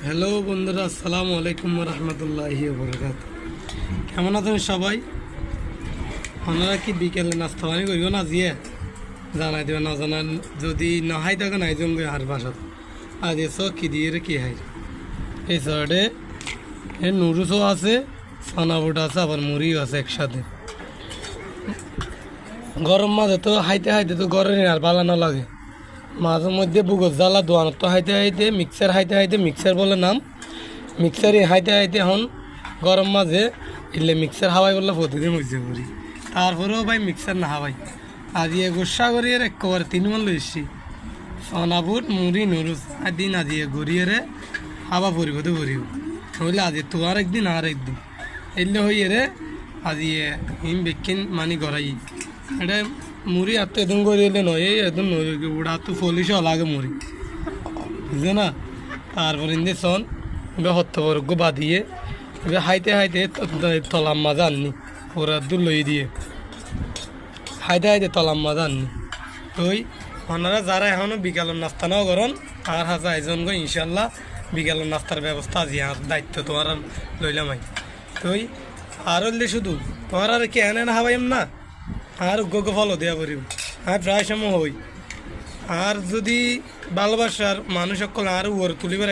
Hello বন্ধুরা, আসসালামু আলাইকুম রহমতুল্লাহি বরকাত। কেমন আছেন সবাই? আপনারা কি বিকেলে নাস্তা পানি করিব না জিয়ে জানাই দেবেন, না জানান যদি না হাই থাকে নাই জমবে আর বাসাত আজ এসো কি দিয়ে রে কি হাই এই সাইডে এ নুডলসও আছে, সানাবুট আছে, আবার মুড়িও আছে একসাথে। গরম মাঝে তো হাইতে হাইতে তো গরম আর ভালো না লাগে। মাঝে মধ্যে বুগত জ্বালা দোয়ানত তো হাইতে হাইতে মিক্সার বলে নাম, মিক্সারে হাইতে হাইতে এখন গরম মাঝে এলে মিক্সার হাওয়াই বললে প্রতিদিন বুঝতে পারি। তারপরেও ভাই মিক্সার না হাওয়াই আজিয়ে গোসা করিয়ে একেবারে 3 মন লইছি সনাবুট মুড়ি নুরুস দিন আজিয়ে গড়িয়ে রে হাওয়া পরিব তো পরিব হইলে আজি তো আর একদিন এলে হইয়ে রে আজিয়ে হিম বেকিন মানি গড়াই এটা মুড়ি আর তো এদম গড়িয়ে নয় এদম উড়া তো ফলিশ লাগে মুড়ি বুঝলো না। তারপর ইন্দে সন হত্যবর্গ বাঁধিয়ে হাইতে হাইতে তলাম মাজা আননি পুরা দূর লই দিয়ে হাইতে হাইতে তলাম মাজা আননি। ওই ওনারা যারা এখনো বিকালের নাস্তা নাও করেন আর হাজা আয়োজন গো ইনশাল্লাহ বিকালের নাস্তার ব্যবস্থা আজি আর দায়িত্ব তোমার লইলাম। তুই আর হইলে শুধু তোমার আর কি এনে না হাবাইম না আর গোগো ফলো দেওয়া পারিব আর প্রায় সময় হই আর যদি ভালোবাসার মানুষ সকল আর ওর তুলিবার